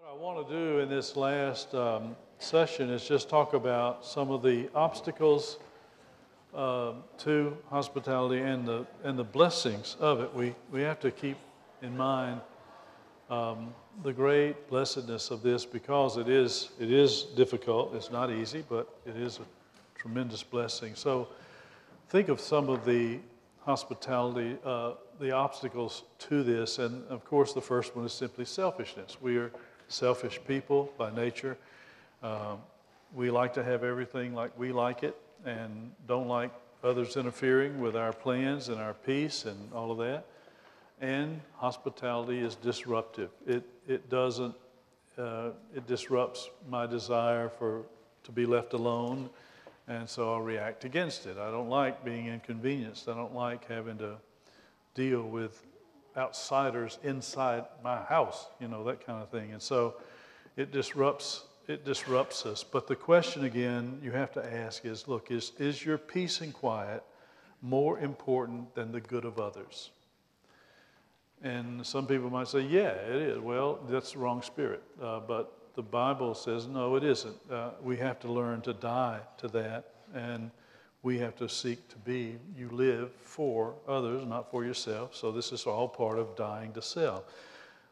I want to do in this last session is just talk about some of the obstacles to hospitality and the blessings of it. We have to keep in mind the great blessedness of this, because it is difficult. It's not easy, but it is a tremendous blessing. So think of some of the hospitality, the obstacles to this, and of course the first one is simply selfishness. We are selfish people by nature. We like to have everything like we like it and don't like others interfering with our plans and our peace and all of that. And hospitality is disruptive. It disrupts my desire to be left alone, and so I'll react against it. I don't like being inconvenienced. I don't like having to deal with outsiders inside my house, that kind of thing. And so it disrupts us. But the question again you have to ask is, look, is your peace and quiet more important than the good of others? And some people might say, yeah, it is. Well, that's the wrong spirit. But the Bible says, no, it isn't. We have to learn to die to that, and we have to seek to be, you live for others, not for yourself. So this is all part of dying to self.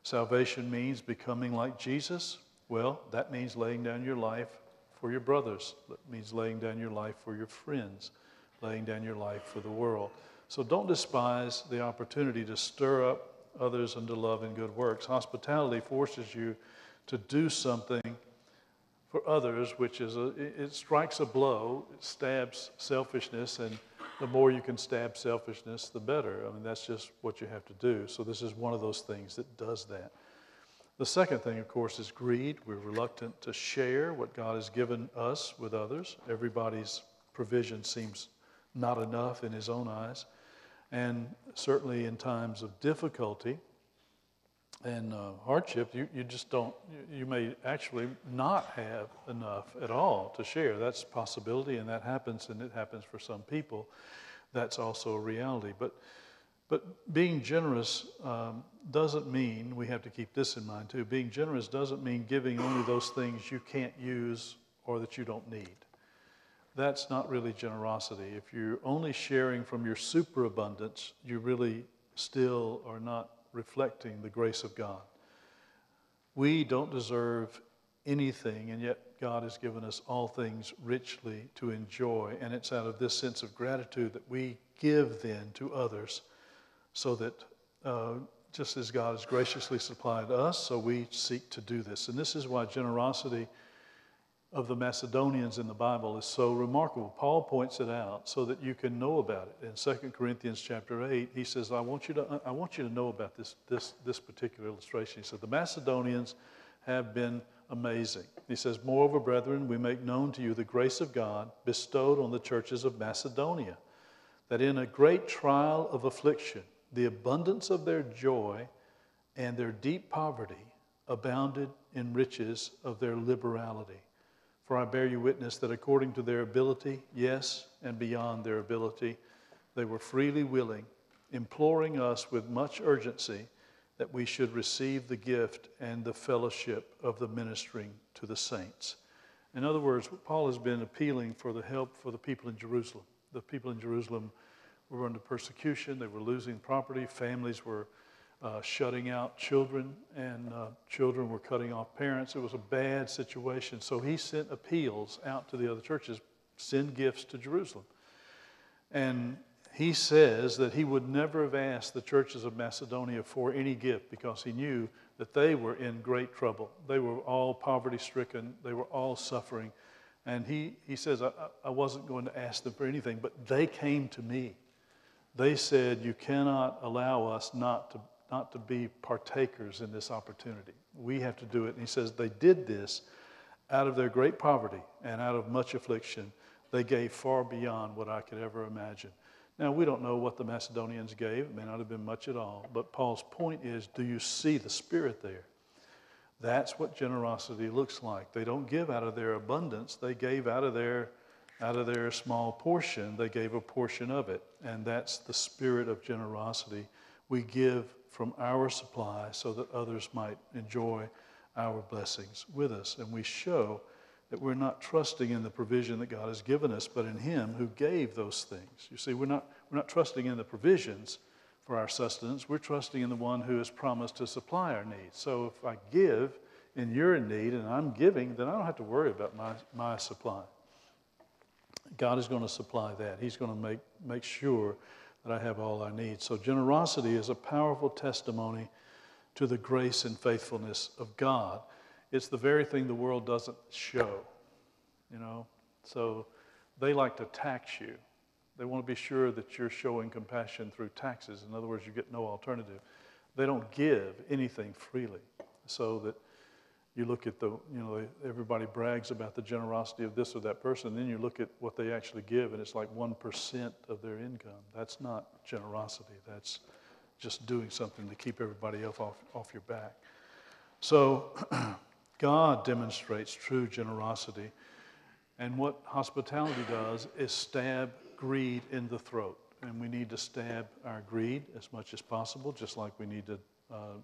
Salvation means becoming like Jesus. Well, that means laying down your life for your brothers. That means laying down your life for your friends, laying down your life for the world. So don't despise the opportunity to stir up others unto love and good works. Hospitality forces you to do something for others, which is it strikes a blow, it stabs selfishness, and the more you can stab selfishness, the better. I mean, that's just what you have to do. So this is one of those things that does that. The second thing, of course, is greed. We're reluctant to share what God has given us with others. Everybody's provision seems not enough in his own eyes. And certainly in times of difficulty and hardship, you just don't, you may actually not have enough at all to share. That's a possibility, and that happens, and it happens for some people. That's also a reality. But being generous doesn't mean, we have to keep this in mind too, being generous doesn't mean giving only those things you can't use or that you don't need. That's not really generosity. If you're only sharing from your superabundance, you really still are not reflecting the grace of God. We don't deserve anything, and yet God has given us all things richly to enjoy, and it's out of this sense of gratitude that we give then to others, so that just as God has graciously supplied us, so we seek to do this. And this is why generosity of the Macedonians in the Bible is so remarkable. Paul points it out so that you can know about it. In 2 Corinthians chapter 8, he says, I want you to know about this particular illustration. He said, the Macedonians have been amazing. He says, moreover, brethren, we make known to you the grace of God bestowed on the churches of Macedonia, that in a great trial of affliction, the abundance of their joy and their deep poverty abounded in riches of their liberality. For I bear you witness that according to their ability, yes, and beyond their ability, they were freely willing, imploring us with much urgency that we should receive the gift and the fellowship of the ministering to the saints. In other words, Paul has been appealing for the help for the people in Jerusalem. The people in Jerusalem were under persecution. They were losing property. Families were shutting out children, and children were cutting off parents. It was a bad situation. So he sent appeals out to the other churches, send gifts to Jerusalem. And he says that he would never have asked the churches of Macedonia for any gift because he knew that they were in great trouble. They were all poverty-stricken. They were all suffering. And he says, I wasn't going to ask them for anything, but they came to me. They said, you cannot allow us not to be partakers in this opportunity. We have to do it. And he says they did this out of their great poverty and out of much affliction. They gave far beyond what I could ever imagine. Now, we don't know what the Macedonians gave. It may not have been much at all. But Paul's point is, do you see the Spirit there? That's what generosity looks like. They don't give out of their abundance. They gave out of their small portion. They gave a portion of it. And that's the spirit of generosity. We give from our supply so that others might enjoy our blessings with us. And we show that we're not trusting in the provision that God has given us, but in Him who gave those things. You see, we're not trusting in the provisions for our sustenance. We're trusting in the one who has promised to supply our needs. So if I give and you're in need and I'm giving, then I don't have to worry about my supply. God is going to supply that. He's going to make sure that I have all I need. So generosity is a powerful testimony to the grace and faithfulness of God. It's the very thing the world doesn't show, you know. So they like to tax you. They want to be sure that you're showing compassion through taxes. In other words, you get no alternative. They don't give anything freely. So that you look at everybody brags about the generosity of this or that person, then you look at what they actually give, and it's like 1% of their income. That's not generosity. That's just doing something to keep everybody else off your back. So God demonstrates true generosity. And what hospitality does is stab greed in the throat. And we need to stab our greed as much as possible, just like we need to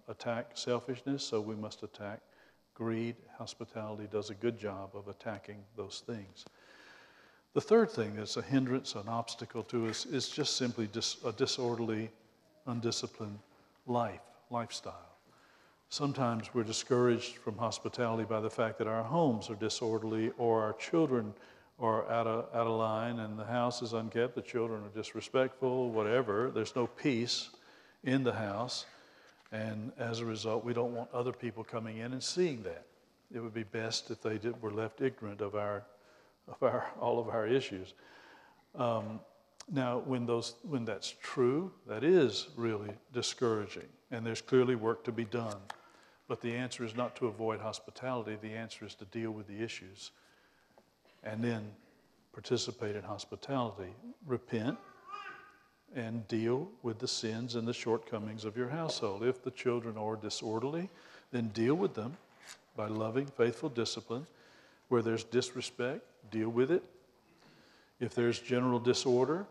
attack selfishness, so we must attack greed. Hospitality does a good job of attacking those things. The third thing that's a hindrance, an obstacle to us, is just simply a disorderly, undisciplined lifestyle. Sometimes we're discouraged from hospitality by the fact that our homes are disorderly, or our children are out of line, and the house is unkept, the children are disrespectful, whatever. There's no peace in the house. And as a result, we don't want other people coming in and seeing that. It would be best if they were left ignorant of all of our issues. Now, when that's true, that is really discouraging, and there's clearly work to be done. But the answer is not to avoid hospitality. The answer is to deal with the issues and then participate in hospitality. Repent and deal with the sins and the shortcomings of your household. If the children are disorderly, then deal with them by loving, faithful discipline. Where there's disrespect, deal with it. If there's general disorder,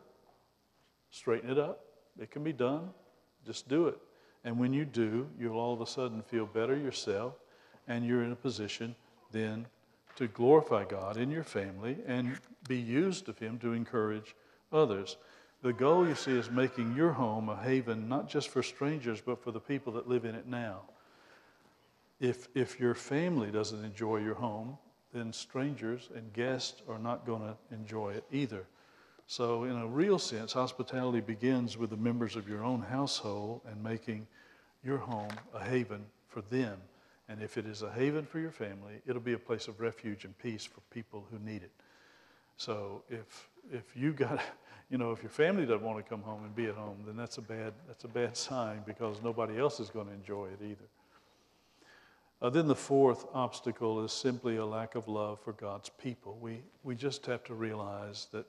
straighten it up. It can be done. Just do it. And when you do, you'll all of a sudden feel better yourself, and you're in a position then to glorify God in your family and be used of Him to encourage others. The goal, you see, is making your home a haven not just for strangers, but for the people that live in it now. If your family doesn't enjoy your home, then strangers and guests are not going to enjoy it either. So in a real sense, hospitality begins with the members of your own household and making your home a haven for them. And if it is a haven for your family, it'll be a place of refuge and peace for people who need it. So if you got, if your family doesn't want to come home and be at home, then that's a bad sign, because nobody else is going to enjoy it either. Then the fourth obstacle is simply a lack of love for God's people. We just have to realize that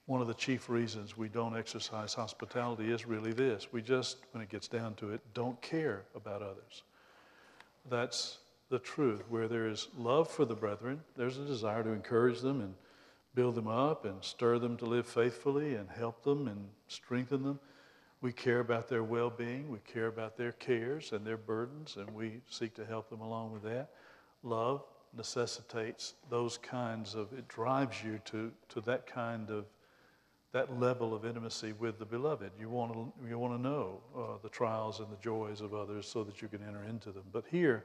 one of the chief reasons we don't exercise hospitality is really this. We just, when it gets down to it, don't care about others. That's the truth. Where there is love for the brethren, there's a desire to encourage them and build them up and stir them to live faithfully and help them and strengthen them. We care about their well-being. We care about their cares and their burdens, and we seek to help them along with that. Love necessitates those kinds of, it drives you to that level of intimacy with the beloved. You want to know the trials and the joys of others so that you can enter into them. But here,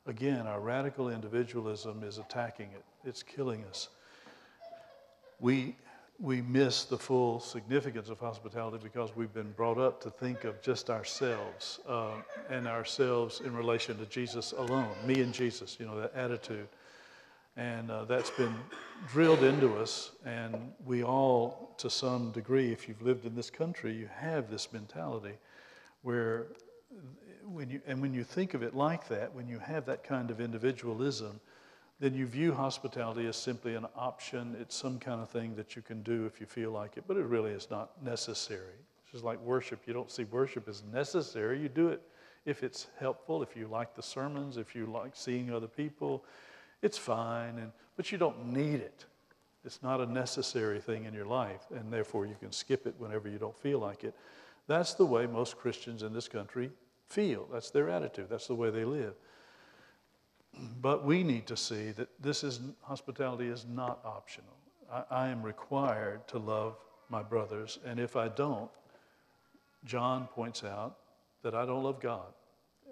again, our radical individualism is attacking it. It's killing us. We miss the full significance of hospitality because we've been brought up to think of just ourselves and ourselves in relation to Jesus alone, me and Jesus, that attitude. And that's been drilled into us, and we all, to some degree, if you've lived in this country, you have this mentality where when you think of it like that, when you have that kind of individualism, then you view hospitality as simply an option. It's some kind of thing that you can do if you feel like it, but it really is not necessary. It's just like worship. You don't see worship as necessary. You do it if it's helpful, if you like the sermons, if you like seeing other people. It's fine, but you don't need it. It's not a necessary thing in your life, and therefore you can skip it whenever you don't feel like it. That's the way most Christians in this country feel. That's their attitude. That's the way they live. But we need to see that hospitality is not optional. I am required to love my brothers, and if I don't, John points out that I don't love God.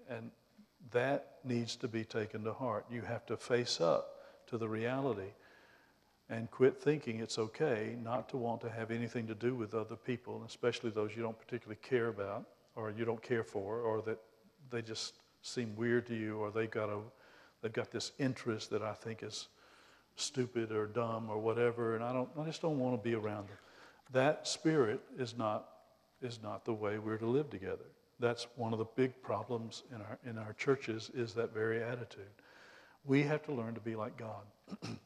And that needs to be taken to heart. You have to face up to the reality and quit thinking it's okay not to want to have anything to do with other people, especially those you don't particularly care about or you don't care for, or that they just seem weird to you, or they've got this interest that I think is stupid or dumb or whatever, and I just don't want to be around them. That spirit is not the way we're to live together. That's one of the big problems in our churches, is that very attitude. We have to learn to be like God.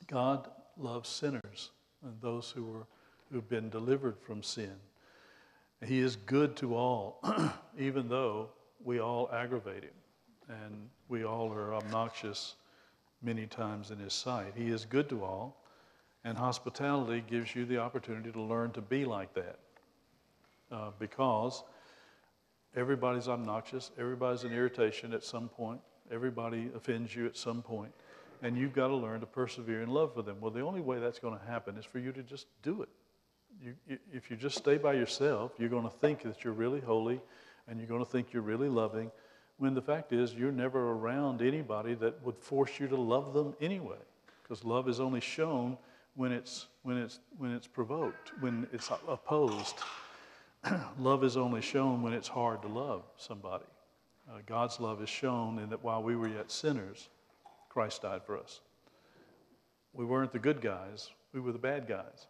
God loves sinners and those who've been delivered from sin. He is good to all, even though we all aggravate him and we all are obnoxious many times in his sight. He is good to all, and hospitality gives you the opportunity to learn to be like that, because everybody's obnoxious, everybody's an irritation at some point, everybody offends you at some point, and you've got to learn to persevere in love for them. Well, the only way that's going to happen is for you to just do it. If you just stay by yourself, you're going to think that you're really holy, and you're going to think you're really loving, when the fact is you're never around anybody that would force you to love them anyway, because love is only shown when it's provoked, when it's opposed. Love is only shown when it's hard to love somebody. God's love is shown in that while we were yet sinners, Christ died for us. We weren't the good guys, we were the bad guys.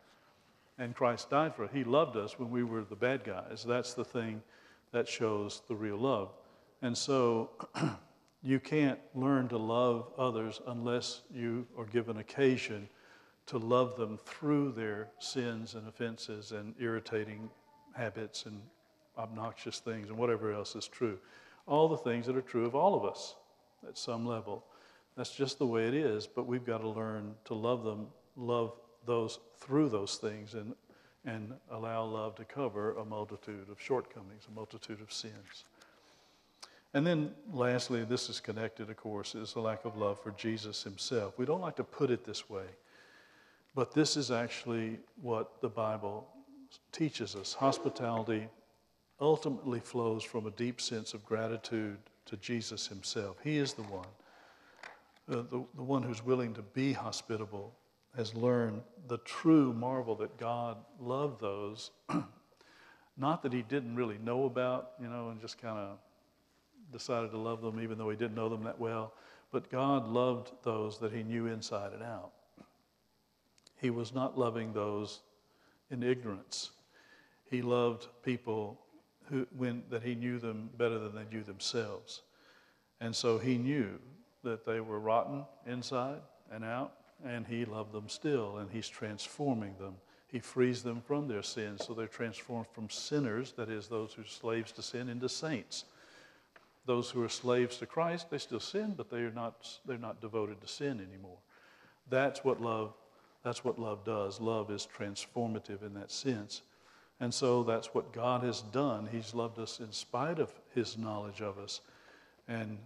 And Christ died for us. He loved us when we were the bad guys. That's the thing that shows the real love. And so you can't learn to love others unless you are given occasion to love them through their sins and offenses and irritating habits and obnoxious things and whatever else is true. All the things that are true of all of us at some level. That's just the way it is, but we've got to learn to love them, love those through those things, and allow love to cover a multitude of shortcomings, a multitude of sins. And then lastly, this is connected, of course, is the lack of love for Jesus himself. We don't like to put it this way, but this is actually what the Bible teaches us. Hospitality ultimately flows from a deep sense of gratitude to Jesus himself. He is the one. The one who's willing to be hospitable has learned the true marvel that God loved those, not that he didn't really know about, and just kind of decided to love them even though he didn't know them that well, but God loved those that he knew inside and out. He was not loving those in ignorance. He loved people that he knew them better than they knew themselves. And so he knew that they were rotten inside and out, and he loved them still, and he's transforming them. He frees them from their sins, so they're transformed from sinners, that is, those who are slaves to sin, into saints. Those who are slaves to Christ, they still sin, but they're not devoted to sin anymore. That's what love does. Love is transformative in that sense. And so that's what God has done. He's loved us in spite of his knowledge of us, and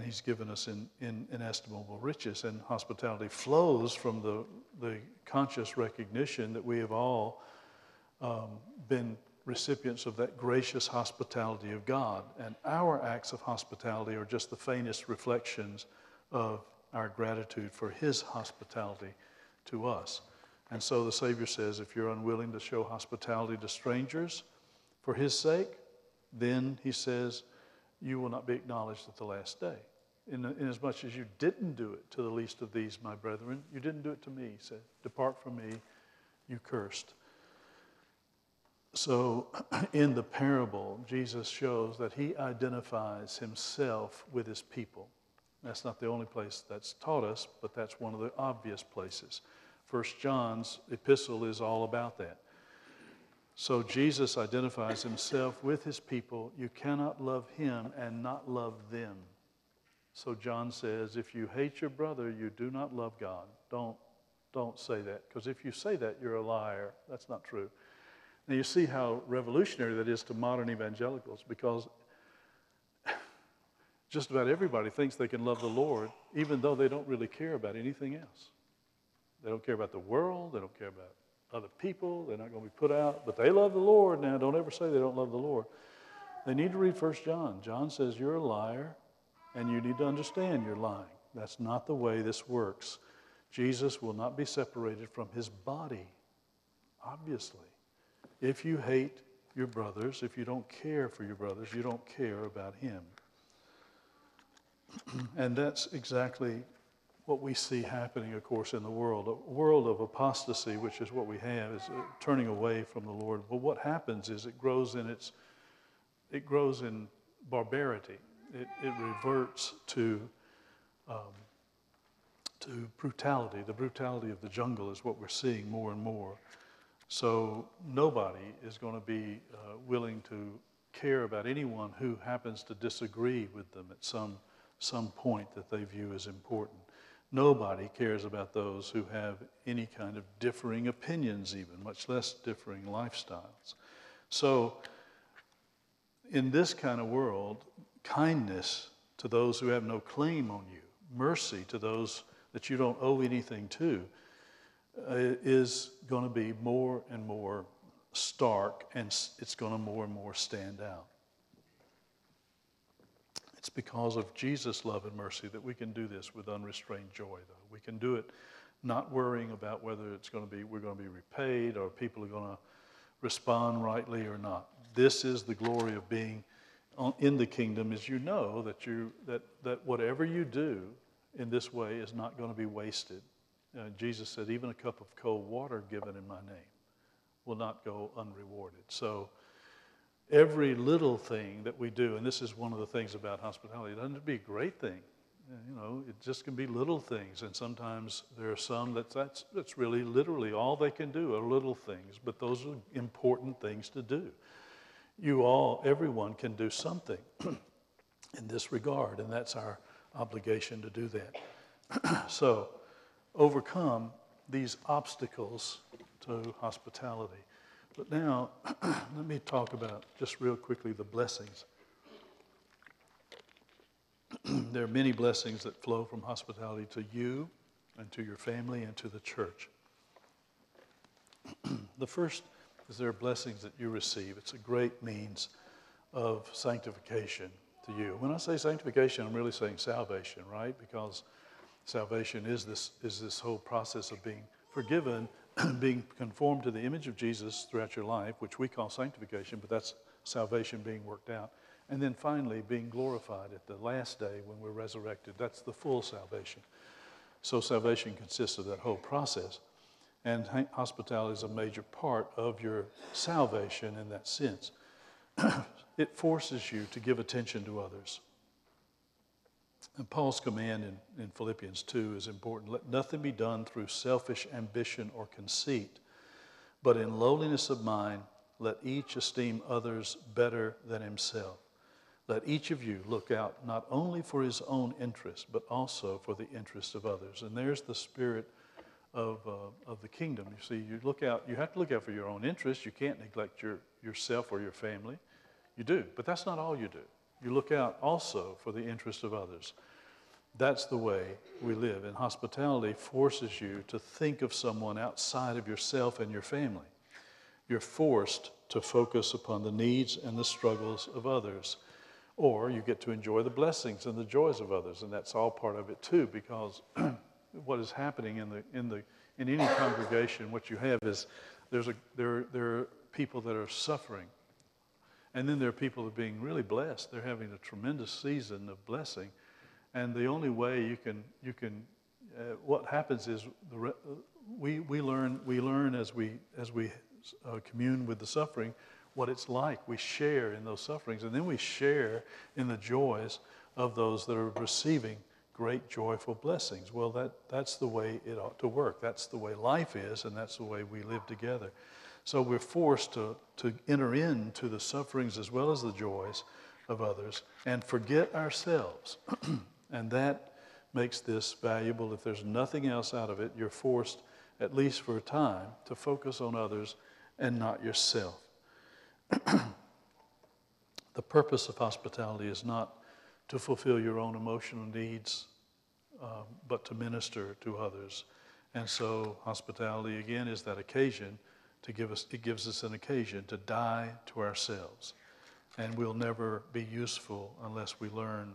he's given us in inestimable riches. And hospitality flows from the conscious recognition that we have all been recipients of that gracious hospitality of God. And our acts of hospitality are just the faintest reflections of our gratitude for his hospitality to us. And so the Savior says, if you're unwilling to show hospitality to strangers for his sake, then he says, you will not be acknowledged at the last day. Inasmuch as you didn't do it to the least of these, my brethren, you didn't do it to me, he said. Depart from me, you cursed. So in the parable, Jesus shows that he identifies himself with his people. That's not the only place that's taught us, but that's one of the obvious places. 1 John's epistle is all about that. So Jesus identifies himself with his people. You cannot love him and not love them. So John says, if you hate your brother, you do not love God. Don't say that, because if you say that, you're a liar. That's not true. Now you see how revolutionary that is to modern evangelicals, because just about everybody thinks they can love the Lord, even though they don't really care about anything else. They don't care about the world. They don't care about other people. They're not going to be put out. But they love the Lord. Now, don't ever say they don't love the Lord. They need to read 1 John. John says you're a liar, and you need to understand you're lying. That's not the way this works. Jesus will not be separated from his body, obviously. If you hate your brothers, if you don't care for your brothers, you don't care about him. And that's exactly what we see happening, of course, in the world. A world of apostasy, which is what we have, is turning away from the Lord. But what happens is it grows in barbarity. It reverts to brutality. The brutality of the jungle is what we're seeing more and more. So nobody is going to be willing to care about anyone who happens to disagree with them at some point that they view as important. Nobody cares about those who have any kind of differing opinions even, much less differing lifestyles. So in this kind of world, kindness to those who have no claim on you, mercy to those that you don't owe anything to, is going to be more and more stark, and it's going to more and more stand out. It's because of Jesus' love and mercy that we can do this with unrestrained joy, though. We can do it not worrying about whether we're going to be repaid or people are going to respond rightly or not. This is the glory of being in the kingdom, is you know that whatever you do in this way is not going to be wasted. Jesus said, even a cup of cold water given in my name will not go unrewarded. So every little thing that we do, and this is one of the things about hospitality, it doesn't have to be a great thing. It just can be little things. And sometimes there are some that's really literally all they can do are little things, but those are important things to do. Everyone can do something in this regard, and that's our obligation to do that. So overcome these obstacles to hospitality. But now, let me talk about, just real quickly, the blessings. There are many blessings that flow from hospitality to you and to your family and to the church. The first is there are blessings that you receive. It's a great means of sanctification to you. When I say sanctification, I'm really saying salvation, right? Because salvation is this whole process of being forgiven, being conformed to the image of Jesus throughout your life, which we call sanctification, but that's salvation being worked out. And then finally being glorified at the last day when we're resurrected. That's the full salvation. So salvation consists of that whole process. And hospitality is a major part of your salvation in that sense. It forces you to give attention to others. And Paul's command in Philippians 2 is important. Let nothing be done through selfish ambition or conceit, but in lowliness of mind, let each esteem others better than himself. Let each of you look out not only for his own interest, but also for the interest of others. And there's the spirit of the kingdom. You see, you have to look out for your own interest. You can't neglect yourself or your family. You do, but that's not all you do. You look out also for the interest of others. That's the way we live. And hospitality forces you to think of someone outside of yourself and your family. You're forced to focus upon the needs and the struggles of others. Or you get to enjoy the blessings and the joys of others, and that's all part of it too, because what is happening in any congregation, what you have is there are people that are suffering, and then there are people that are being really blessed. They're having a tremendous season of blessing, and the only way you can what happens is we learn as we commune with the suffering what it's like. We share in those sufferings, and then we share in the joys of those that are receiving great joyful blessings. Well, that's the way it ought to work. That's the way life is, and that's the way we live together. So we're forced to enter into the sufferings as well as the joys of others and forget ourselves. And that makes this valuable. If there's nothing else out of it, you're forced, at least for a time, to focus on others and not yourself. The purpose of hospitality is not to fulfill your own emotional needs, but to minister to others. And so hospitality, again, is that occasion it gives us an occasion to die to ourselves. And we'll never be useful unless we learn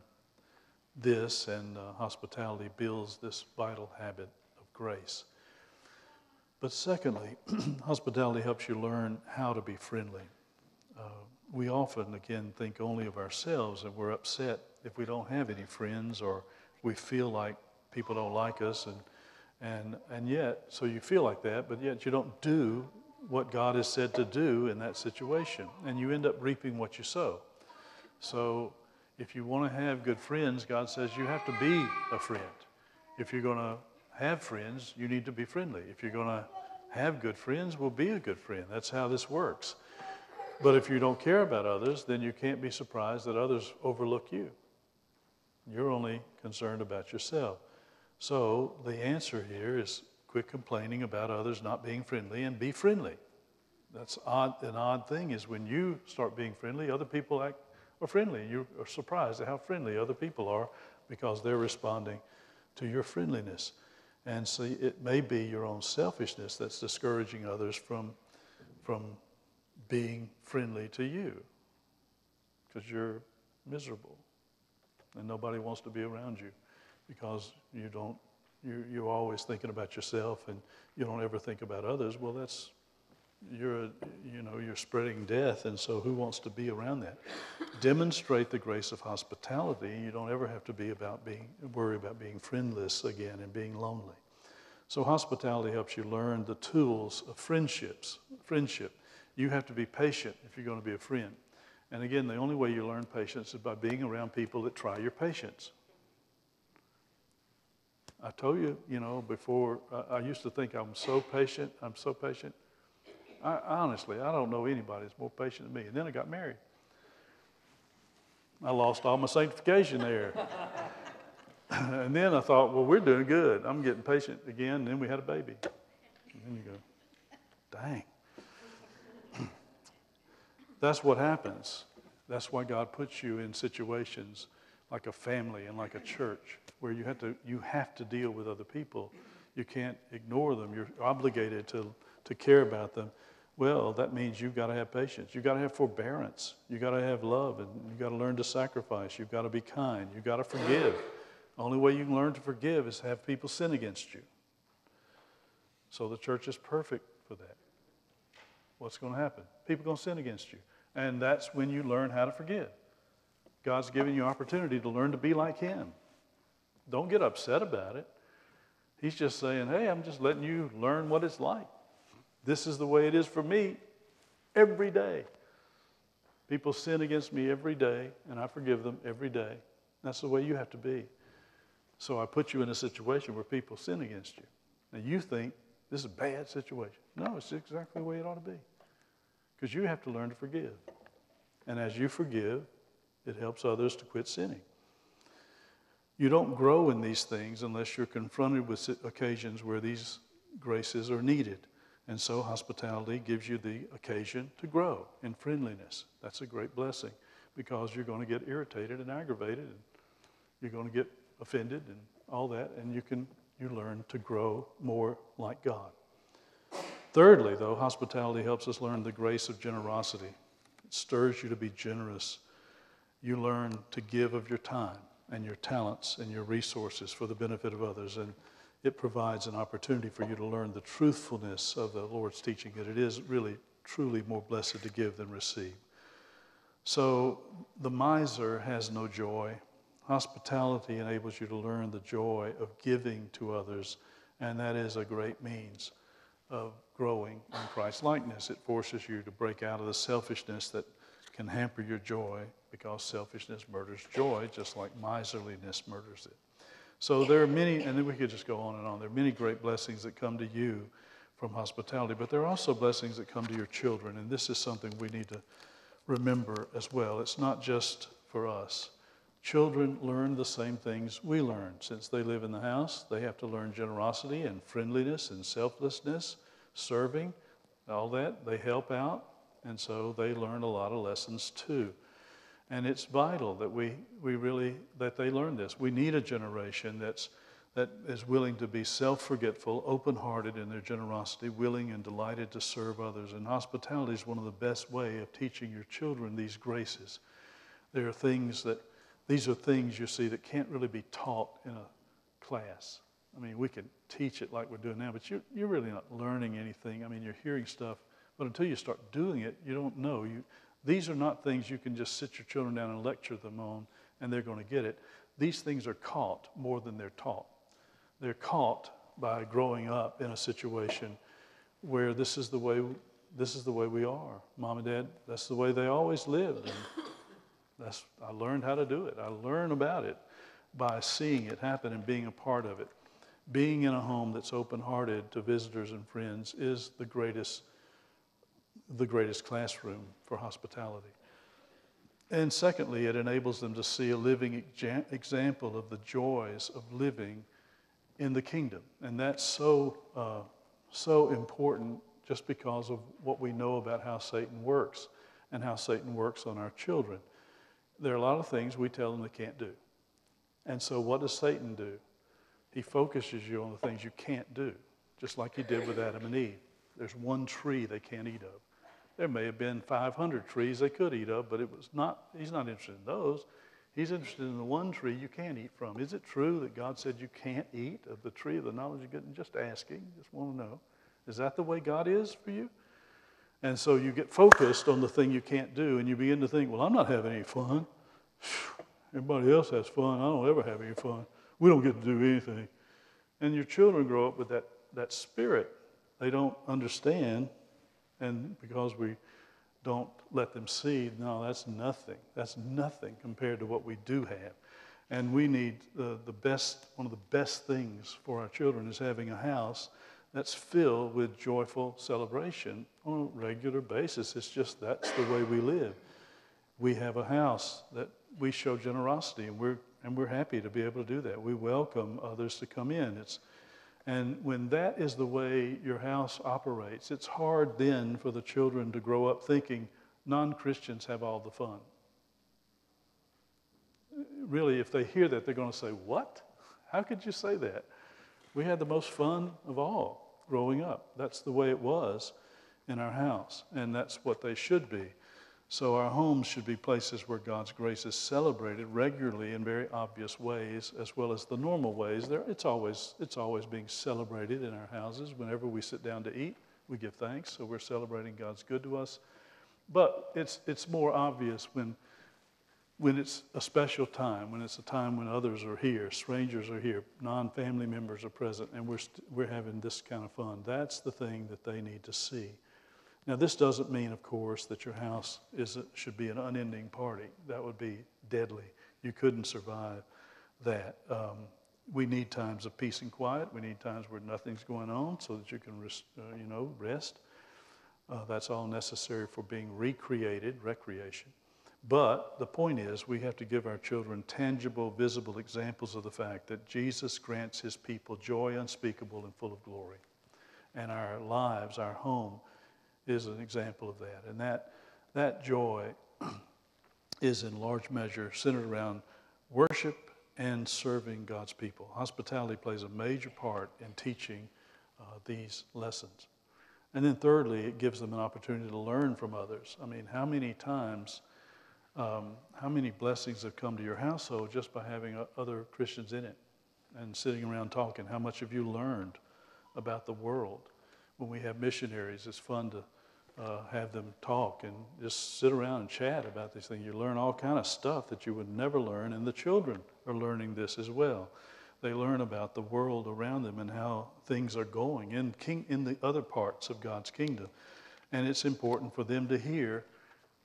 this, and hospitality builds this vital habit of grace. But secondly, hospitality helps you learn how to be friendly. We often, again, think only of ourselves, and we're upset if we don't have any friends, or we feel like people don't like us, and yet, so you feel like that, but yet you don't do what God has said to do in that situation, and you end up reaping what you sow. So if you want to have good friends, God says you have to be a friend. If you're going to have friends, you need to be friendly. If you're going to have good friends, well, be a good friend. That's how this works. But if you don't care about others, then you can't be surprised that others overlook you. You're only concerned about yourself. So the answer here is quit complaining about others not being friendly and be friendly. That's odd. An odd thing is when you start being friendly, other people are friendly. You are surprised at how friendly other people are because they're responding to your friendliness. And so it may be your own selfishness that's discouraging others from being friendly to you because you're miserable and nobody wants to be around you because you're always thinking about yourself and you don't ever think about others. Well, you're spreading death, and so who wants to be around that? Demonstrate the grace of hospitality. You don't ever have to worry about being friendless again and being lonely. So hospitality helps you learn the tools of friendship. You have to be patient if you're going to be a friend. And again, the only way you learn patience is by being around people that try your patience. I told you, before, I used to think I'm so patient. Honestly, I don't know anybody that's more patient than me. And then I got married. I lost all my sanctification there. And then I thought, well, we're doing good. I'm getting patient again. And then we had a baby. And then you go, dang. That's what happens. That's why God puts you in situations like a family and like a church where you have to deal with other people. You can't ignore them. You're obligated to care about them. Well, that means you've got to have patience. You've got to have forbearance. You've got to have love, and you've got to learn to sacrifice. You've got to be kind. You've got to forgive. The only way you can learn to forgive is to have people sin against you. So the church is perfect for that. What's going to happen? People are going to sin against you. And that's when you learn how to forgive. God's giving you opportunity to learn to be like Him. Don't get upset about it. He's just saying, hey, I'm just letting you learn what it's like. This is the way it is for me every day. People sin against me every day, and I forgive them every day. That's the way you have to be. So I put you in a situation where people sin against you. Now you think this is a bad situation. No, it's exactly the way it ought to be. Because you have to learn to forgive. And as you forgive, it helps others to quit sinning. You don't grow in these things unless you're confronted with occasions where these graces are needed. And so hospitality gives you the occasion to grow in friendliness. That's a great blessing because you're going to get irritated and aggravated and you're going to get offended and all that, and you learn to grow more like God. Thirdly, though, hospitality helps us learn the grace of generosity. It stirs you to be generous. You learn to give of your time and your talents and your resources for the benefit of others, and it provides an opportunity for you to learn the truthfulness of the Lord's teaching, that it is really, truly more blessed to give than receive. So the miser has no joy. Hospitality enables you to learn the joy of giving to others, and that is a great means of growing in Christ-likeness. It forces you to break out of the selfishness that can hamper your joy, because selfishness murders joy, just like miserliness murders it. So there are many, and then we could just go on and on. There are many great blessings that come to you from hospitality, but there are also blessings that come to your children, and this is something we need to remember as well. It's not just for us. Children learn the same things we learn. Since they live in the house, they have to learn generosity and friendliness and selflessness, serving, all that. They help out, and so they learn a lot of lessons too. And it's vital that that they learn this. We need a generation that is willing to be self-forgetful, open-hearted in their generosity, willing and delighted to serve others. And hospitality is one of the best ways of teaching your children these graces. These are things, you see, that can't really be taught in a class. I mean, we can teach it like we're doing now, but you're really not learning anything. I mean, you're hearing stuff, but until you start doing it, you don't know. These are not things you can just sit your children down and lecture them on, and they're going to get it. These things are caught more than they're taught. They're caught by growing up in a situation where this is the way we are. Mom and Dad, that's the way they always lived. And I learned how to do it. I learned about it by seeing it happen and being a part of it. Being in a home that's open-hearted to visitors and friends is the greatest classroom for hospitality. And secondly, it enables them to see a living example of the joys of living in the kingdom. And that's so important just because of what we know about how Satan works and how Satan works on our children. There are a lot of things we tell them they can't do. And so what does Satan do? He focuses you on the things you can't do, just like he did with Adam and Eve. There's one tree they can't eat of. There may have been 500 trees they could eat of, but he's not interested in those. He's interested in the one tree you can't eat from. Is it true that God said you can't eat of the tree of the knowledge of good? And just asking, just want to know. Is that the way God is for you? And so you get focused on the thing you can't do, and you begin to think, well, I'm not having any fun. Everybody else has fun. I don't ever have any fun. We don't get to do anything. And your children grow up with that spirit. They don't understand, and because we don't let them see, no, that's nothing. That's nothing compared to what we do have. And we need one of the best things for our children is having a house that's filled with joyful celebration on a regular basis. It's just that's the way we live. We have a house that we show generosity, and we're happy to be able to do that. We welcome others to come in. And when that is the way your house operates, it's hard then for the children to grow up thinking non-Christians have all the fun. Really, if they hear that, they're going to say, what? How could you say that? We had the most fun of all growing up. That's the way it was in our house, and that's what they should be. So our homes should be places where God's grace is celebrated regularly in very obvious ways, as well as the normal ways. It's always being celebrated in our houses. Whenever we sit down to eat, we give thanks, so we're celebrating God's good to us. But it's more obvious when it's a special time, when it's a time when others are here, strangers are here, non-family members are present, and we're having this kind of fun. That's the thing that they need to see. Now, this doesn't mean, of course, that your house should be an unending party. That would be deadly. You couldn't survive that. We need times of peace and quiet. We need times where nothing's going on so that you can rest. That's all necessary for being recreation. But the point is, we have to give our children tangible, visible examples of the fact that Jesus grants his people joy unspeakable and full of glory. And our lives, our home, is an example of that. And that joy is in large measure centered around worship and serving God's people. Hospitality plays a major part in teaching these lessons. And then thirdly, it gives them an opportunity to learn from others. I mean, how many times, how many blessings have come to your household just by having other Christians in it and sitting around talking? How much have you learned about the world? When we have missionaries, it's fun to have them talk and just sit around and chat about these things. You learn all kind of stuff that you would never learn, and the children are learning this as well. They learn about the world around them and how things are going in the other parts of God's kingdom. And it's important for them to hear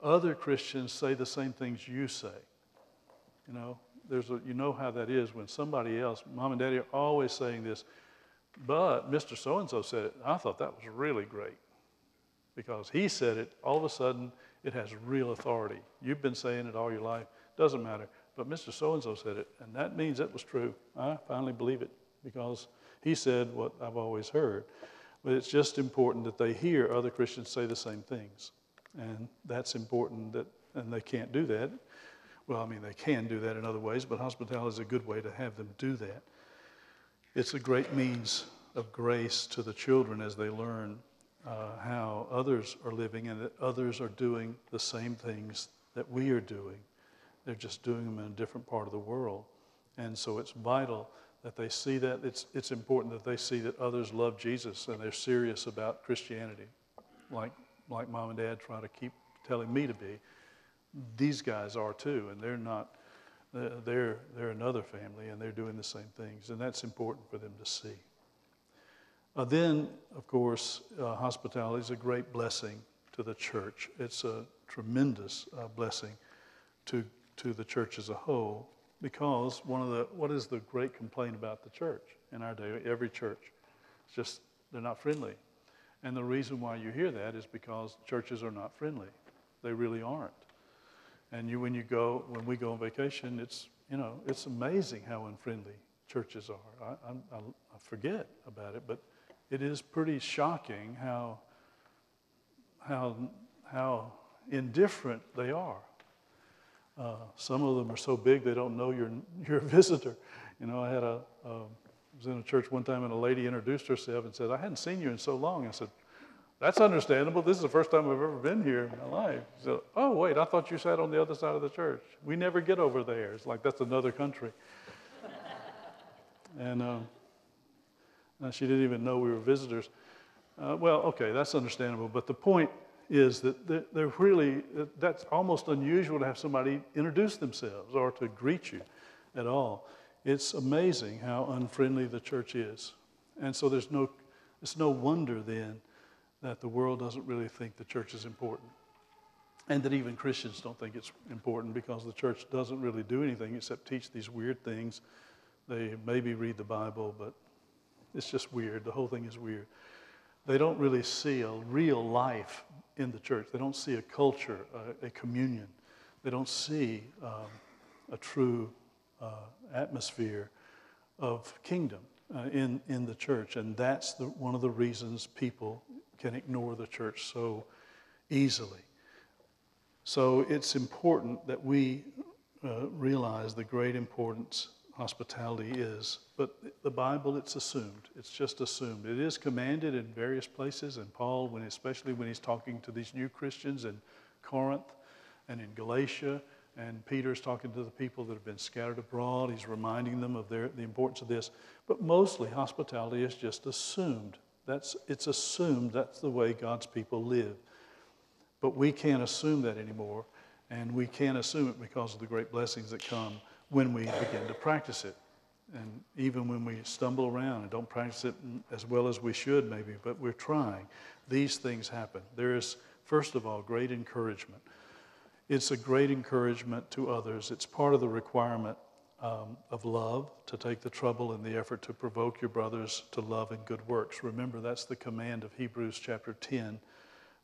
other Christians say the same things you say. You know how that is when somebody else, Mom and Daddy are always saying this, but Mr. So-and-so said it. I thought that was really great. Because he said it, all of a sudden, it has real authority. You've been saying it all your life. Doesn't matter. But Mr. So-and-so said it, and that means it was true. I finally believe it because he said what I've always heard. But it's just important that they hear other Christians say the same things. And that's important, and they can't do that Well, I mean, they can do that in other ways, but hospitality is a good way to have them do that. It's a great means of grace to the children as they learn how others are living and that others are doing the same things that we are doing. They're just doing them in a different part of the world. And so it's vital that they see that. It's important that they see that others love Jesus and they're serious about Christianity, like Mom and Dad try to keep telling me to be. These guys are too, and they're not. They're another family, and they're doing the same things, and that's important for them to see. Then, of course, hospitality is a great blessing to the church. It's a tremendous blessing to the church as a whole, because what is the great complaint about the church in our day? Every church, it's just they're not friendly, and the reason why you hear that is because churches are not friendly. They really aren't. And when we go on vacation, it's amazing how unfriendly churches are. I forget about it, but it is pretty shocking how indifferent they are. Some of them are so big they don't know you're a visitor. I was in a church one time and a lady introduced herself and said, "I hadn't seen you in so long." I said, "That's understandable. This is the first time I've ever been here in my life." So, "Oh, wait, I thought you sat on the other side of the church. We never get over there." It's like that's another country. And she didn't even know we were visitors. Well, okay, that's understandable. But the point is that that's almost unusual to have somebody introduce themselves or to greet you at all. It's amazing how unfriendly the church is. And so it's no wonder then that the world doesn't really think the church is important. And that even Christians don't think it's important, because the church doesn't really do anything except teach these weird things. They maybe read the Bible, but it's just weird. The whole thing is weird. They don't really see a real life in the church. They don't see a culture, a communion. They don't see a true atmosphere of kingdom in the church. And that's one of the reasons people can ignore the church so easily. So it's important that we realize the great importance hospitality is. But the Bible, it's assumed. It's just assumed. It is commanded in various places, and Paul, especially when he's talking to these new Christians in Corinth and in Galatia, and Peter's talking to the people that have been scattered abroad. He's reminding them of the importance of this. But mostly hospitality is just assumed. It's assumed that's the way God's people live. But we can't assume that anymore, and we can't assume it because of the great blessings that come when we begin to practice it. And even when we stumble around and don't practice it as well as we should maybe, but we're trying, these things happen. There is, first of all, great encouragement. It's a great encouragement to others. It's part of the requirement of love, to take the trouble and the effort to provoke your brothers to love and good works. Remember, that's the command of Hebrews chapter 10.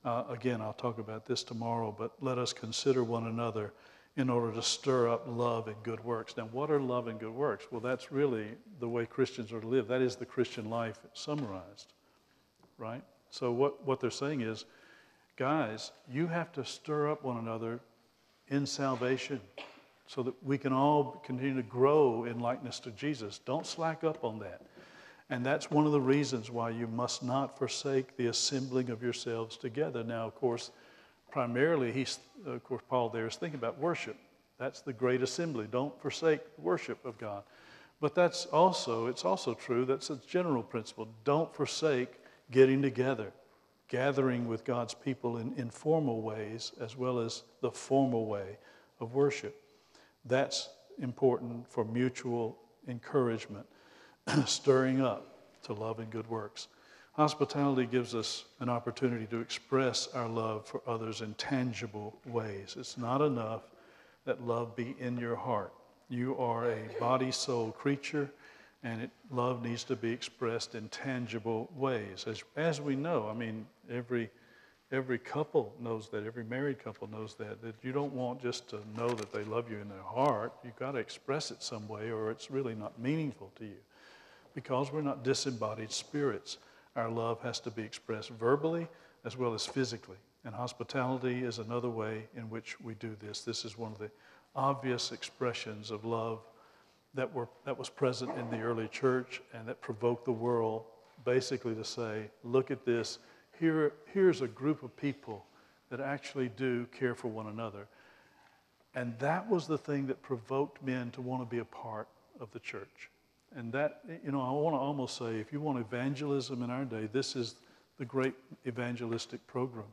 Again, I'll talk about this tomorrow, but let us consider one another in order to stir up love and good works. Now, what are love and good works? Well, that's really the way Christians are to live. That is the Christian life summarized, right? So what they're saying is, guys, you have to stir up one another in salvation so that we can all continue to grow in likeness to Jesus. Don't slack up on that. And that's one of the reasons why you must not forsake the assembling of yourselves together. Now, of course, primarily, Paul there is thinking about worship. That's the great assembly. Don't forsake worship of God. But it's also true, that's a general principle. Don't forsake getting together, gathering with God's people in informal ways as well as the formal way of worship. That's important for mutual encouragement, stirring up to love and good works. Hospitality gives us an opportunity to express our love for others in tangible ways. It's not enough that love be in your heart. You are a body-soul creature, and love needs to be expressed in tangible ways. As we know, I mean, every couple knows that, every married couple knows that you don't want just to know that they love you in their heart. You've got to express it some way, or it's really not meaningful to you. Because we're not disembodied spirits, our love has to be expressed verbally as well as physically. And hospitality is another way in which we do this. This is one of obvious expressions of love that was present in the early church and that provoked the world basically to say, look at this, here's a group of people that actually do care for one another. And that was the thing that provoked men to want to be a part of the church. And that, I want to almost say, if you want evangelism in our day, this is the great evangelistic program.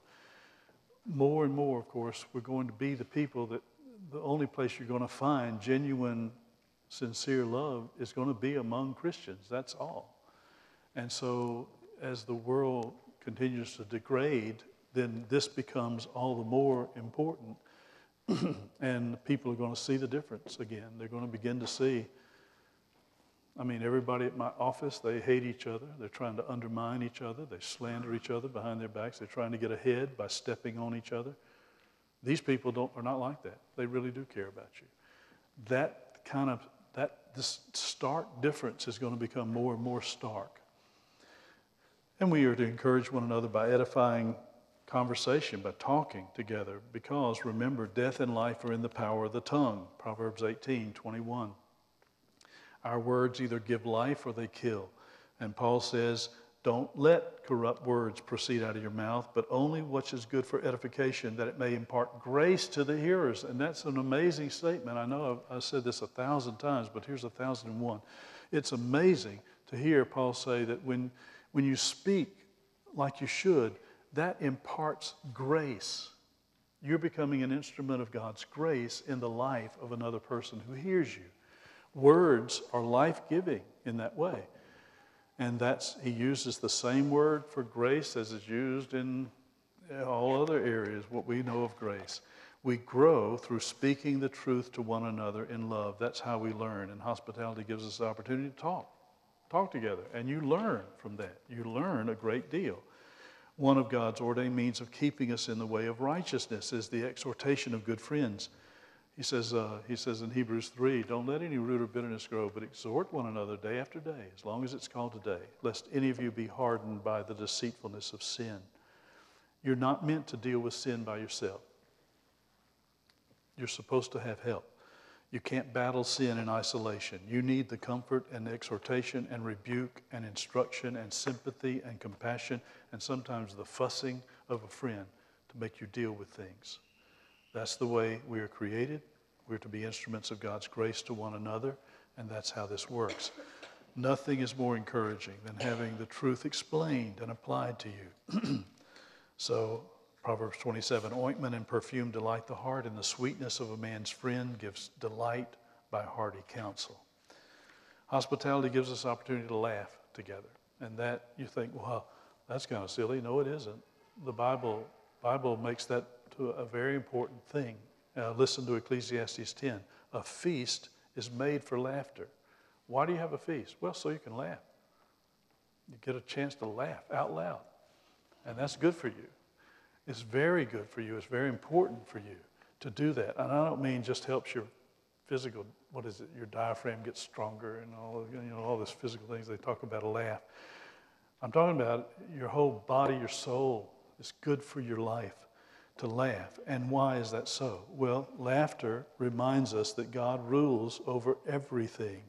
More and more, of course, we're going to be the people that the only place you're going to find genuine, sincere love is going to be among Christians. That's all. And so as the world continues to degrade, then this becomes all the more important. And people are going to see the difference again. They're going to begin to see, everybody at my office, they hate each other. They're trying to undermine each other. They slander each other behind their backs. They're trying to get ahead by stepping on each other. These people are not like that. They really do care about you. This stark difference is going to become more and more stark. And we are to encourage one another by edifying conversation, by talking together, because remember, death and life are in the power of the tongue. Proverbs 18:21. Our words either give life or they kill. And Paul says, don't let corrupt words proceed out of your mouth, but only what is good for edification, that it may impart grace to the hearers. And that's an amazing statement. I know I've said this 1,000 times, but here's 1,001. It's amazing to hear Paul say that when you speak like you should, that imparts grace. You're becoming an instrument of God's grace in the life of another person who hears you. Words are life-giving in that way. And he uses the same word for grace as is used in all other areas, what we know of grace. We grow through speaking the truth to one another in love. That's how we learn. And hospitality gives us the opportunity to talk together. And you learn from that. You learn a great deal. One of God's ordained means of keeping us in the way of righteousness is the exhortation of good friends. He says in Hebrews 3, don't let any root of bitterness grow, but exhort one another day after day, as long as it's called today, lest any of you be hardened by the deceitfulness of sin. You're not meant to deal with sin by yourself. You're supposed to have help. You can't battle sin in isolation. You need the comfort and exhortation and rebuke and instruction and sympathy and compassion and sometimes the fussing of a friend to make you deal with things. That's the way we are created. We're to be instruments of God's grace to one another, and that's how this works. Nothing is more encouraging than having the truth explained and applied to you. So, Proverbs 27, ointment and perfume delight the heart, and the sweetness of a man's friend gives delight by hearty counsel. Hospitality gives us opportunity to laugh together. And that, you think, well, that's kind of silly. No, it isn't. The Bible makes that to a very important thing. Listen to Ecclesiastes 10. A feast is made for laughter. Why do you have a feast? Well, so you can laugh. You get a chance to laugh out loud. And that's good for you. It's very good for you. It's very important for you to do that. And I don't mean just helps your physical, your diaphragm gets stronger and all this physical things they talk about a laugh. I'm talking about your whole body, your soul. It's good for your life to laugh. And why is that so? Well, laughter reminds us that God rules over everything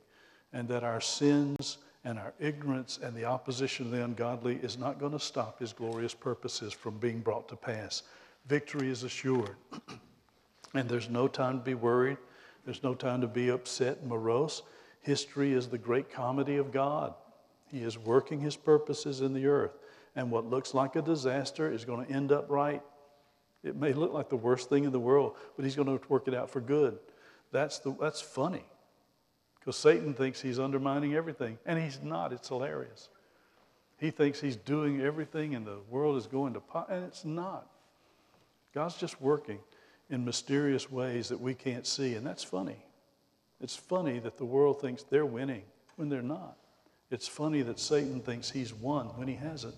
and that our sins and our ignorance and the opposition of the ungodly is not going to stop his glorious purposes from being brought to pass. Victory is assured. And there's no time to be worried. There's no time to be upset and morose. History is the great comedy of God. He is working his purposes in the earth. And what looks like a disaster is going to end up right. It may look like the worst thing in the world, but he's going to work it out for good. That's funny. Because Satan thinks he's undermining everything. And he's not. It's hilarious. He thinks he's doing everything and the world is going to pot. And it's not. God's just working in mysterious ways that we can't see. And that's funny. It's funny that the world thinks they're winning when they're not. It's funny that Satan thinks he's won when he hasn't.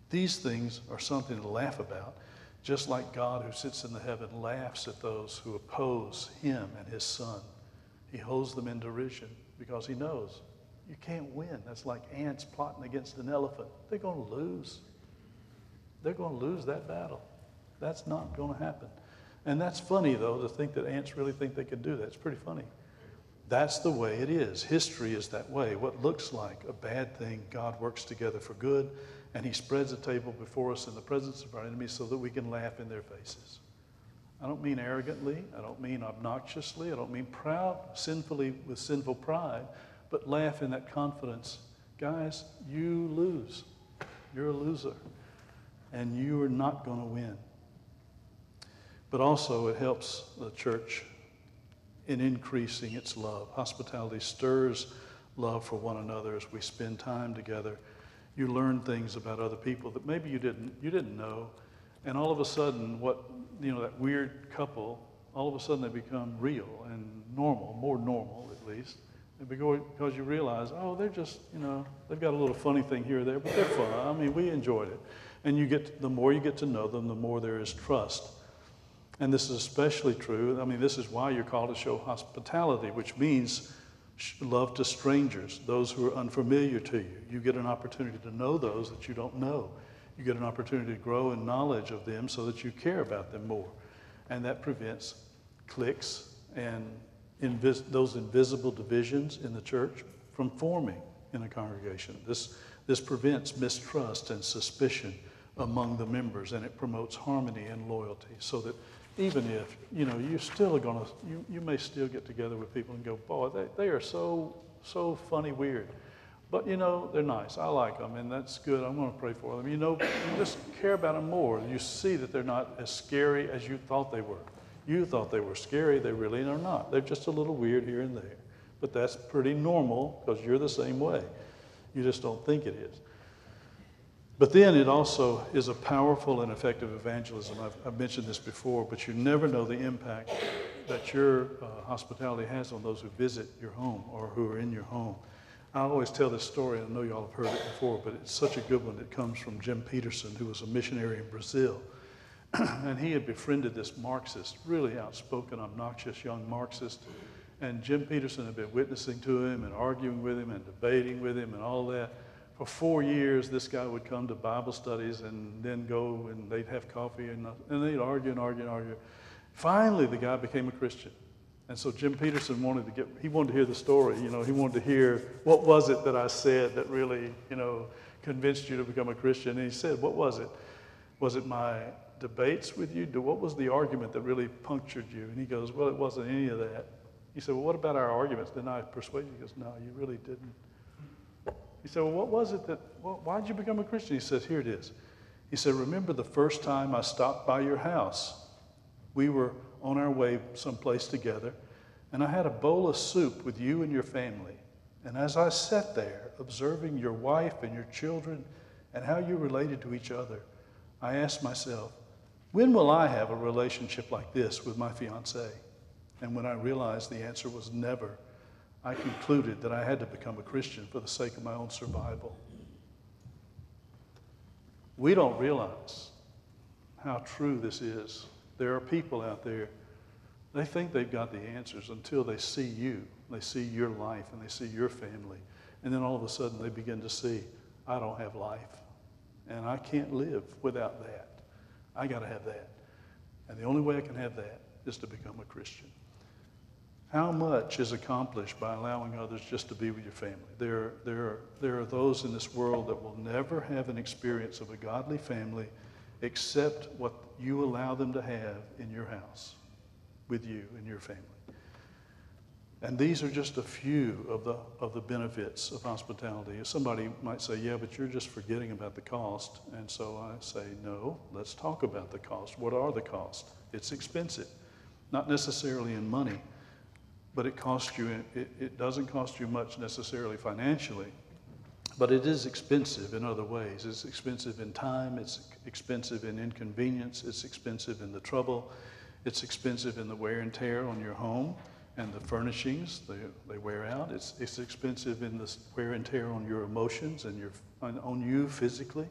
These things are something to laugh about. Just like God who sits in the heaven laughs at those who oppose him and his son. He holds them in derision because he knows you can't win. That's like ants plotting against an elephant. They're going to lose. They're going to lose that battle. That's not going to happen. And that's funny, though, to think that ants really think they could do that. It's pretty funny. That's the way it is. History is that way. What looks like a bad thing, God works together for good, and he spreads a table before us in the presence of our enemies so that we can laugh in their faces. I don't mean arrogantly. I don't mean obnoxiously. I don't mean proud, sinfully, with sinful pride, but laugh in that confidence. Guys, you lose. You're a loser, and you are not going to win. But also it helps the church in increasing its love. Hospitality stirs love for one another as we spend time together. You learn things about other people that maybe you didn't know, and all of a sudden, that weird couple, all of a sudden they become real and normal, more normal at least, and because you realize, oh, they're just, they've got a little funny thing here or there, but they're fun. I mean, we enjoyed it, and the more you get to know them, the more there is trust. And this is especially true. I mean, this is why you're called to show hospitality, which means love to strangers, those who are unfamiliar to you. You get an opportunity to know those that you don't know. You get an opportunity to grow in knowledge of them so that you care about them more. And that prevents cliques and those invisible divisions in the church from forming in a congregation. This prevents mistrust and suspicion among the members, and it promotes harmony and loyalty, so that even if, you're still you may still get together with people and go, boy, they are so funny, weird. But, they're nice. I like them, and that's good. I'm going to pray for them. You just care about them more. You see that they're not as scary as you thought they were. You thought they were scary. They really are not. They're just a little weird here and there. But that's pretty normal because you're the same way. You just don't think it is. But then it also is a powerful and effective evangelism. I've mentioned this before, but you never know the impact that your hospitality has on those who visit your home or who are in your home. I always tell this story, and I know you all have heard it before, but it's such a good one. It comes from Jim Peterson, who was a missionary in Brazil. And he had befriended this Marxist, really outspoken, obnoxious young Marxist. And Jim Peterson had been witnessing to him and arguing with him and debating with him and all that. For 4 years, this guy would come to Bible studies and then go and they'd have coffee and they'd argue and argue and argue. Finally, the guy became a Christian. And so Jim Peterson wanted to hear the story. He wanted to hear, what was it that I said that really, convinced you to become a Christian? And he said, what was it? Was it my debates with you? What was the argument that really punctured you? And he goes, well, it wasn't any of that. He said, well, what about our arguments? Didn't I persuade you? He goes, no, you really didn't. He said, well, what was it why did you become a Christian? He says, here it is. He said, remember the first time I stopped by your house? We were on our way someplace together, and I had a bowl of soup with you and your family. And as I sat there, observing your wife and your children and how you related to each other, I asked myself, when will I have a relationship like this with my fiancée? And when I realized the answer was never, I concluded that I had to become a Christian for the sake of my own survival. We don't realize how true this is. There are people out there, they think they've got the answers until they see you. They see your life and they see your family. And then all of a sudden they begin to see, I don't have life. And I can't live without that. I got to have that. And the only way I can have that is to become a Christian. How much is accomplished by allowing others just to be with your family? There are those in this world that will never have an experience of a godly family except what you allow them to have in your house, with you and your family. And these are just a few of the benefits of hospitality. Somebody might say, yeah, but you're just forgetting about the cost. And so I say, no, let's talk about the cost. What are the costs? It's expensive, not necessarily in money, but it costs you. It doesn't cost you much necessarily financially, but it is expensive in other ways. It's expensive in time. It's expensive in inconvenience. It's expensive in the trouble. It's expensive in the wear and tear on your home and the furnishings. They wear out. It's expensive in the wear and tear on your emotions and on you physically,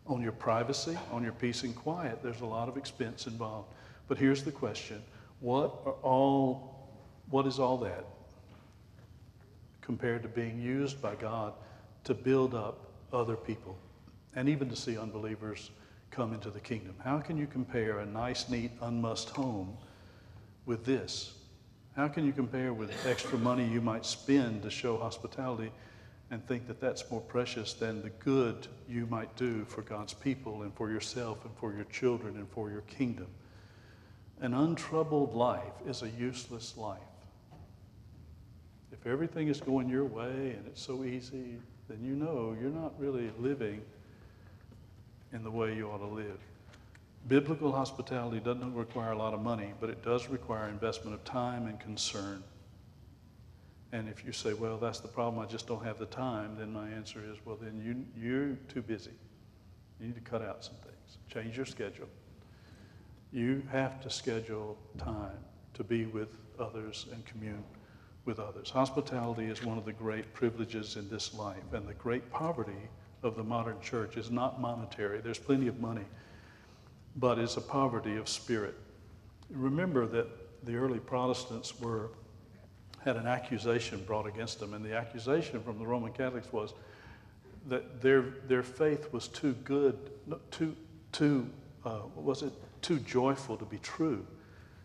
on your privacy, on your peace and quiet. There's a lot of expense involved. But here's the question. What is all that compared to being used by God to build up other people and even to see unbelievers come into the kingdom? How can you compare a nice, neat, unmussed home with this? How can you compare with extra money you might spend to show hospitality and think that that's more precious than the good you might do for God's people and for yourself and for your children and for your kingdom? An untroubled life is a useless life. If everything is going your way and it's so easy, then you know you're not really living in the way you ought to live. Biblical hospitality doesn't require a lot of money, but it does require investment of time and concern. And if you say, well, that's the problem, I just don't have the time, then my answer is, well, then you're too busy. You need to cut out some things. Change your schedule. You have to schedule time to be with others and commune with others. Hospitality is one of the great privileges in this life, and the great poverty of the modern church is not monetary. There's plenty of money, but it's a poverty of spirit. Remember that the early Protestants had an accusation brought against them, and the accusation from the Roman Catholics was that their faith was too good, too joyful to be true.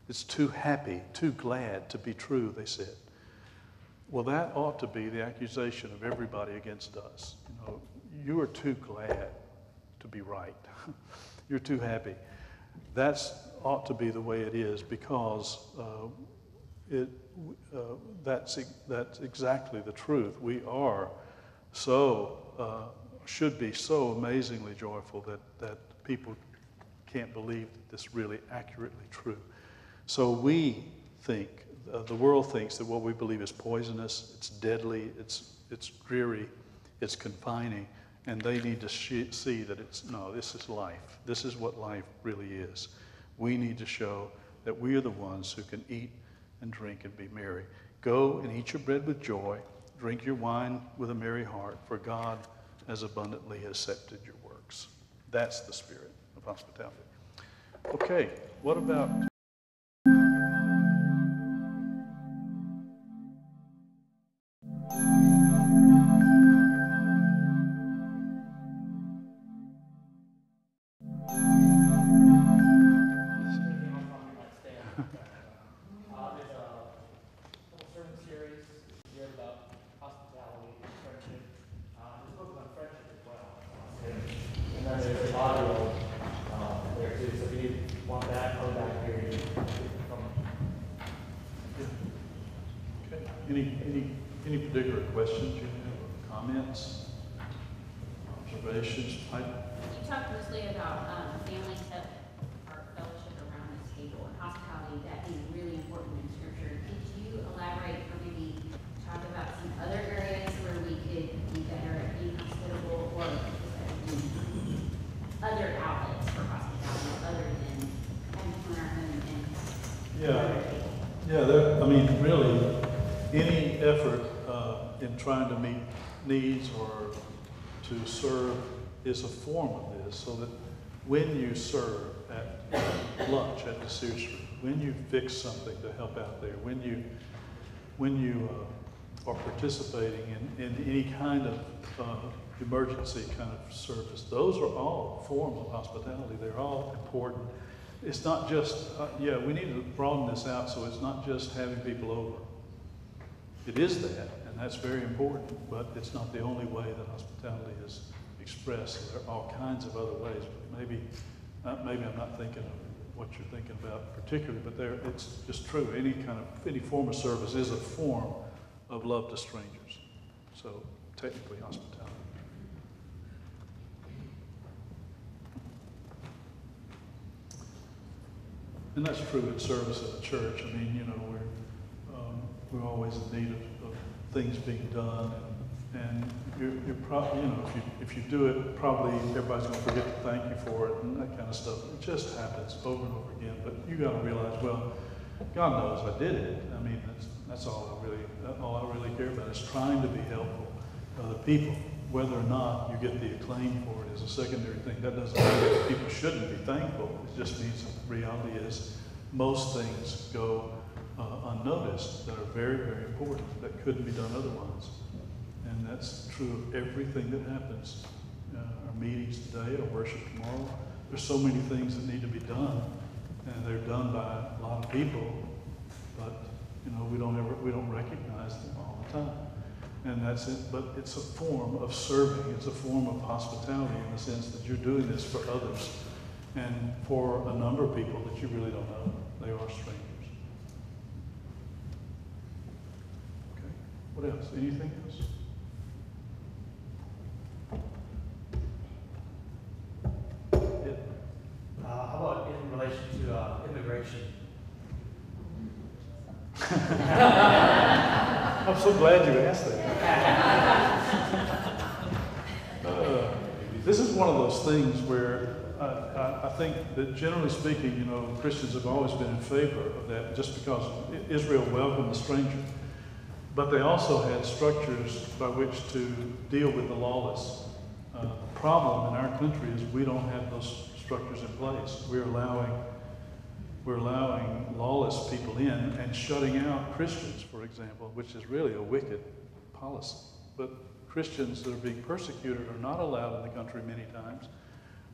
It's too happy, too glad to be true, they said. Well, that ought to be the accusation of everybody against us. You are too glad to be right. You're too happy. That's ought to be the way it is, because that's exactly the truth. We are should be so amazingly joyful that people can't believe that this is really accurately true. So we think, the world thinks that what we believe is poisonous, it's deadly, it's dreary, it's confining, and they need to see that this is life. This is what life really is. We need to show that we are the ones who can eat and drink and be merry. Go and eat your bread with joy, drink your wine with a merry heart, for God has abundantly accepted your works. That's the spirit of hospitality. Okay, what about... Any particular questions you have, comments, observations? You talked mostly about families that are fellowship around the table and hospitality, that being really important in Scripture. Could you elaborate or maybe talk about some other areas where we could be better at being hospitable, or other outlets for hospitality other than having to our home and really, any effort in trying to meet needs or to serve is a form of this, so that when you serve at lunch at the Sears Street, when you fix something to help out there, when you are participating in any kind of emergency kind of service, those are all a form of hospitality. They're all important. It's not just, we need to broaden this out so it's not just having people over. It is that, and that's very important, but it's not the only way that hospitality is expressed. There are all kinds of other ways, but maybe I'm not thinking of what you're thinking about particularly, but it's just true. Any form of service is a form of love to strangers. So technically hospitality. And that's true in service at the church. I mean, we're always in need of things being done, and you're probably, if you do it, probably everybody's going to forget to thank you for it and that kind of stuff. It just happens over and over again. But you got to realize, well, God knows I did it. I mean, that's all I really care about is trying to be helpful to other people. Whether or not you get the acclaim for it is a secondary thing. That doesn't mean that people shouldn't be thankful. It just means that the reality is most things go unnoticed that are very, very important, that couldn't be done otherwise. And that's true of everything that happens. Our meetings today, our worship tomorrow, there's so many things that need to be done, and they're done by a lot of people, but we don't recognize them all the time. And that's it. But it's a form of serving. It's a form of hospitality in the sense that you're doing this for others, and for a number of people that you really don't know. They are strangers. Okay. What else? Anything else? How about in relation to immigration? I'm so glad you asked that. This is one of those things where I think that generally speaking, Christians have always been in favor of that just because Israel welcomed the stranger. But they also had structures by which to deal with the lawless. The problem in our country is we don't have those structures in place. We're allowing lawless people in and shutting out Christians, for example, which is really a wicked policy. But Christians that are being persecuted are not allowed in the country many times,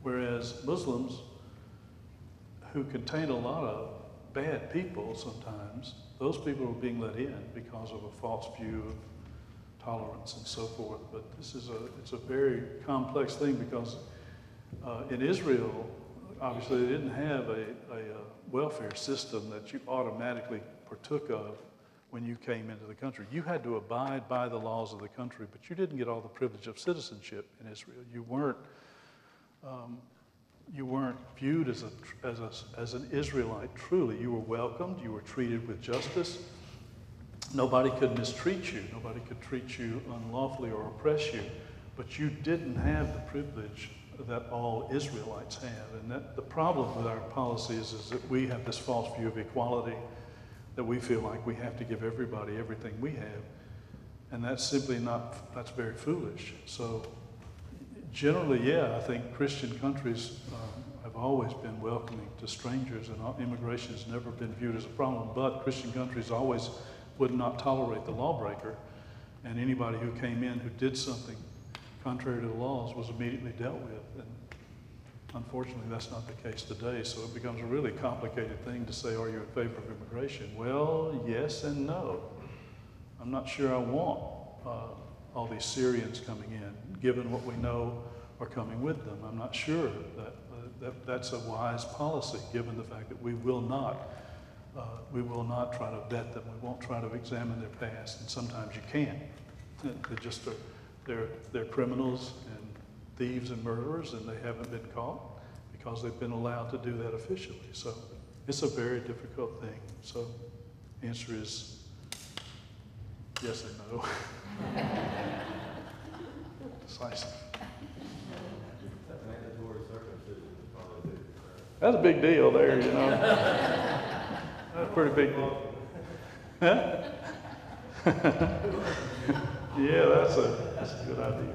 whereas Muslims, who contain a lot of bad people sometimes, those people are being let in because of a false view of tolerance and so forth. But it's a very complex thing because in Israel, obviously they didn't have a welfare system that you automatically partook of when you came into the country. You had to abide by the laws of the country, but you didn't get all the privilege of citizenship in Israel. You weren't viewed as an Israelite truly. You were welcomed. You were treated with justice. Nobody could mistreat you. Nobody could treat you unlawfully or oppress you. But you didn't have the privilege that all Israelites have. And that the problem with our policies is that we have this false view of equality, that we feel like we have to give everybody everything we have. And that's simply not, that's very foolish. So generally, yeah, I think Christian countries have always been welcoming to strangers, and immigration has never been viewed as a problem. But Christian countries always would not tolerate the lawbreaker, and anybody who came in who did something contrary to the laws was immediately dealt with. And unfortunately, that's not the case today. So it becomes a really complicated thing to say, are you in favor of immigration? Well, yes and no. I'm not sure I want all these Syrians coming in, given what we know are coming with them. I'm not sure that that's a wise policy, given the fact that we will not try to vet them. We won't try to examine their past, and sometimes you can't. They just are. They're criminals and thieves and murderers, and they haven't been caught because they've been allowed to do that officially. So it's a very difficult thing. So the answer is yes and no. Decisive. That's a big deal there, That's a pretty big deal. Huh? Yeah, that's a good idea.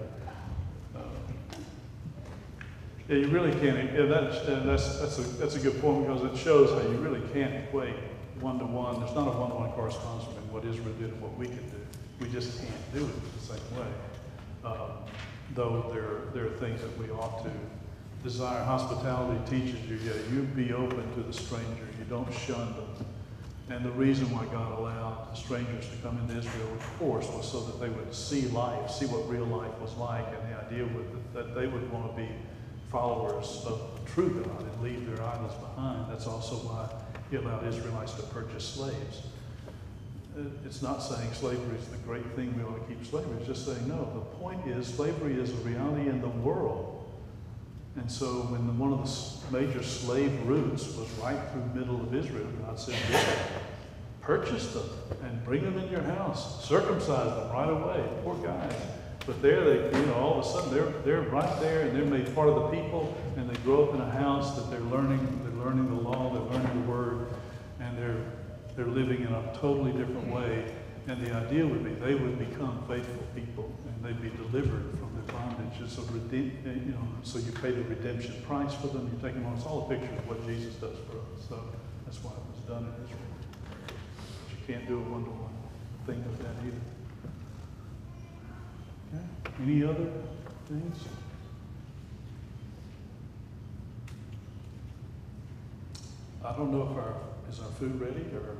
Yeah, you really can't. That's a good point, because it shows how you really can't equate one-to-one. There's not a one-to-one correspondence between what Israel did and what we can do. We just can't do it the same way. Though there are things that we ought to desire. Hospitality teaches you, you be open to the stranger. You don't shun them. And the reason why God allowed strangers to come into Israel, of course, was so that they would see life, see what real life was like, and the idea that they would want to be followers of the true God and leave their idols behind. That's also why He allowed Israelites to purchase slaves. It's not saying slavery is the great thing, we ought to keep slavery. It's just saying, no, the point is slavery is a reality in the world. And so when one of the major slave routes was right through the middle of Israel, God said, yeah, purchase them and bring them in your house. Circumcise them right away. Poor guys. But there they, all of a sudden they're right there, and they're made part of the people, and they grow up in a house that they're learning the law, they're learning the word, and they're living in a totally different way. And the idea would be they would become faithful people, and they'd be delivered from their bondage. So so you pay the redemption price for them. You take them on. It's all a picture of what Jesus does for us. So that's why it was done in Israel. But you can't do a one-to-one thing with that either. Okay. Any other things? I don't know if is our food ready or?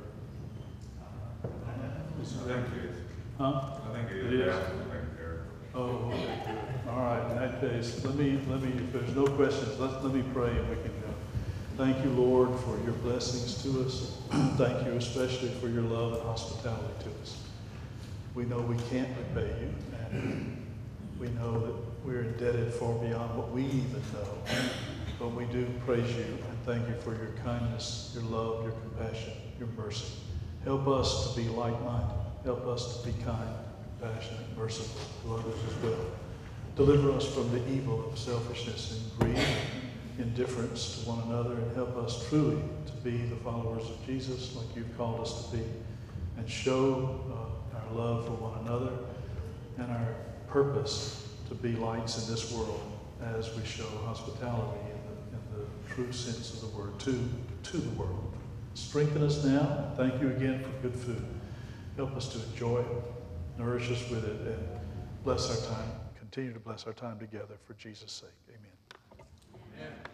Huh? I think it It is. is? Oh, okay, good. All right, in that case, let me, if there's no questions, let me pray and we can go. Thank you, Lord, for your blessings to us. Thank you especially for your love and hospitality to us. We know we can't repay you, and we know that we're indebted far beyond what we even know. But we do praise you and thank you for your kindness, your love, your compassion, your mercy. Help us to be like-minded. Help us to be kind, compassionate, merciful to others as well. Deliver us from the evil of selfishness and greed, indifference to one another, and help us truly to be the followers of Jesus like you've called us to be, and show our love for one another and our purpose to be lights in this world as we show hospitality in the true sense of the word to the world. Strengthen us now. Thank you again for good food. Help us to enjoy it, nourish us with it, and bless our time. Continue to bless our time together for Jesus' sake. Amen. Amen.